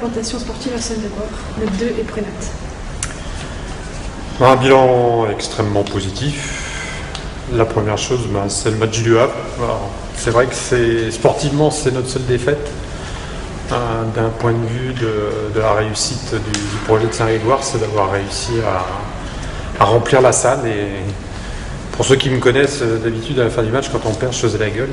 implantation sportive à Saint-Grégoire, le 2 et Prénat. Un bilan extrêmement positif. La première chose, c'est le match du Havre. C'est vrai que sportivement, c'est notre seule défaite. D'un point de vue de la réussite du projet de Saint-Grégoire, c'est d'avoir réussi à remplir la salle. Et pour ceux qui me connaissent, d'habitude à la fin du match, quand on perd, je faisais la gueule.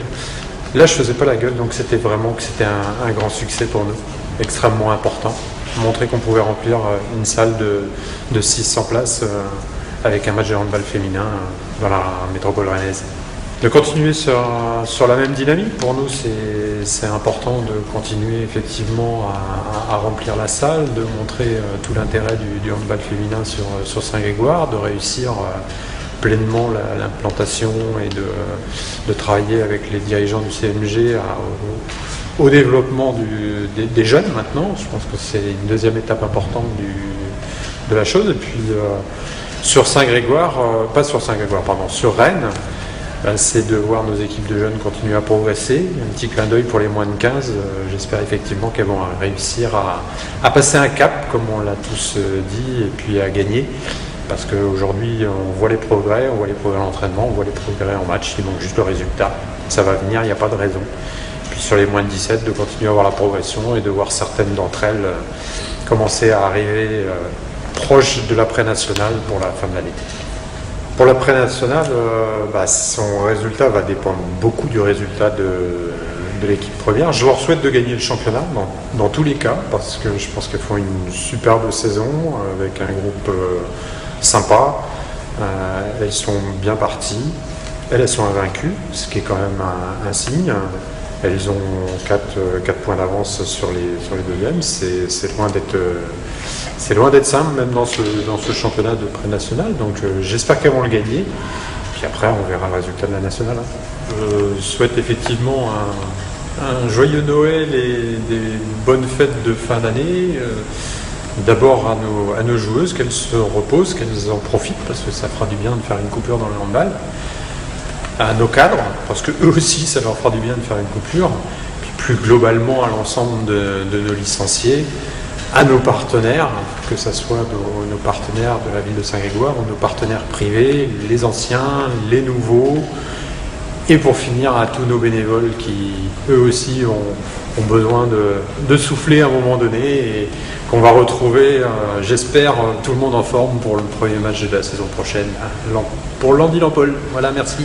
Là, je faisais pas la gueule, donc c'était un grand succès pour nous, extrêmement important. Montrer qu'on pouvait remplir une salle de 600 places avec un match de handball féminin dans la métropole rennaise. De continuer sur la même dynamique, pour nous c'est important de continuer effectivement à remplir la salle, de montrer tout l'intérêt du handball féminin sur Saint-Grégoire, de réussir pleinement l'implantation et de travailler avec les dirigeants du CMG au développement des jeunes maintenant. Je pense que c'est une deuxième étape importante de la chose. Et puis sur Rennes, c'est de voir nos équipes de jeunes continuer à progresser. Un petit clin d'œil pour les moins de 15. J'espère effectivement qu'elles vont réussir à passer un cap, comme on l'a tous dit, et puis à gagner. Parce qu'aujourd'hui, on voit les progrès à l'entraînement, on voit les progrès en match. Il manque juste le résultat. Ça va venir, il n'y a pas de raison. Puis sur les moins de 17, de continuer à voir la progression et de voir certaines d'entre elles commencer à arriver proche de l'après-national pour la fin de l'année. Pour l'après-national, son résultat va dépendre beaucoup du résultat de l'équipe première. Je leur souhaite de gagner le championnat dans tous les cas, parce que je pense qu'elles font une superbe saison avec un groupe sympa. Elles sont bien parties. Elles sont invaincues, ce qui est quand même un signe. Elles ont 4 points d'avance sur les deuxièmes. C'est loin d'être simple, même dans ce championnat de pré-national. Donc j'espère qu'elles vont le gagner. Puis après, on verra le résultat de la nationale. Je souhaite effectivement un joyeux Noël et des bonnes fêtes de fin d'année. D'abord à nos joueuses, qu'elles se reposent, qu'elles en profitent, parce que ça fera du bien de faire une coupure dans le handball. À nos cadres, parce que eux aussi, ça leur fera du bien de faire une coupure. Puis plus globalement à l'ensemble de nos licenciés, à nos partenaires, que ce soit nos partenaires de la ville de Saint-Grégoire ou nos partenaires privés, les anciens, les nouveaux, et pour finir à tous nos bénévoles qui, eux aussi, ont besoin de souffler à un moment donné et qu'on va retrouver, j'espère, tout le monde en forme pour le premier match de la saison prochaine pour Landy-Lampol. Voilà, merci.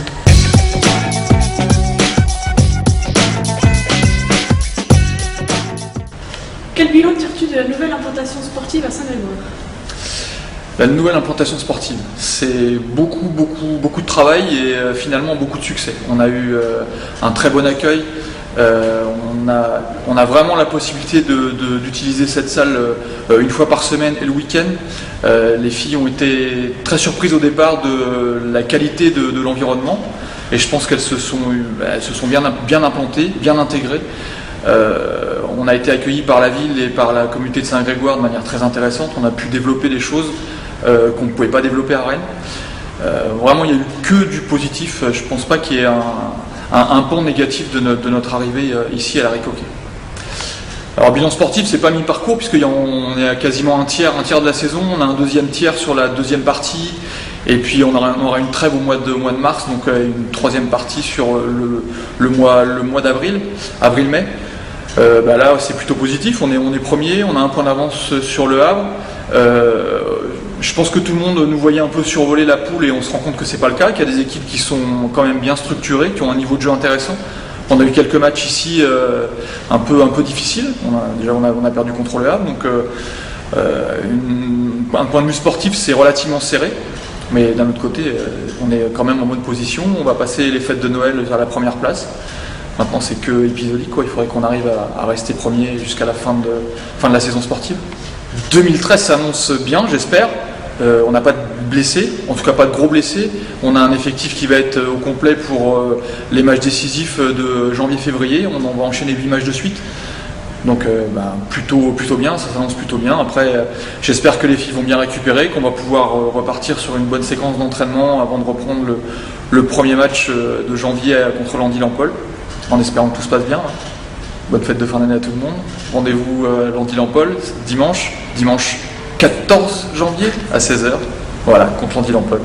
Quel bilan tires-tu de la nouvelle implantation sportive à Saint-Grégoire ? La nouvelle implantation sportive, c'est beaucoup de travail et finalement beaucoup de succès. On a eu un très bon accueil. On a vraiment la possibilité d'utiliser cette salle une fois par semaine et le week-end. Les filles ont été très surprises au départ de la qualité de l'environnement et je pense qu'elles se sont bien implantées, bien intégrées. On a été accueillis par la ville et par la communauté de Saint-Grégoire de manière très intéressante. On a pu développer des choses qu'on ne pouvait pas développer à Rennes. Vraiment, il n'y a eu que du positif. Je ne pense pas qu'il y ait un pan négatif de notre arrivée ici à la Ricoquet. Alors, bilan sportif, c'est pas mi-parcours puisqu'on est à quasiment un tiers de la saison. On a un deuxième tiers sur la deuxième partie. Et puis on aura une trêve au mois de mars, donc une troisième partie sur le mois d'avril, avril-mai. Là, c'est plutôt positif. On est premier, on a un point d'avance sur le Havre. Je pense que tout le monde nous voyait un peu survoler la poule et on se rend compte que c'est pas le cas, qu'il y a des équipes qui sont quand même bien structurées, qui ont un niveau de jeu intéressant. On a eu quelques matchs ici un peu difficiles. On a perdu contre le Havre, donc un point de vue sportif, c'est relativement serré. Mais d'un autre côté, on est quand même en bonne position. On va passer les fêtes de Noël vers la première place. Maintenant, c'est que épisodique, quoi. Il faudrait qu'on arrive à rester premier jusqu'à la fin de la saison sportive. 2013 s'annonce bien, j'espère. On n'a pas de blessés, en tout cas pas de gros blessés. On a un effectif qui va être au complet pour les matchs décisifs de janvier-février. On va enchaîner 8 matchs de suite. Donc plutôt bien, ça s'annonce plutôt bien. Après, j'espère que les filles vont bien récupérer, qu'on va pouvoir repartir sur une bonne séquence d'entraînement avant de reprendre le premier match de janvier contre Landy-Lampol, en espérant que tout se passe bien. Bonne fête de fin d'année à tout le monde. Rendez-vous à Landy-Lampol dimanche 14 janvier à 16h. Voilà, contre Landy-Lampol.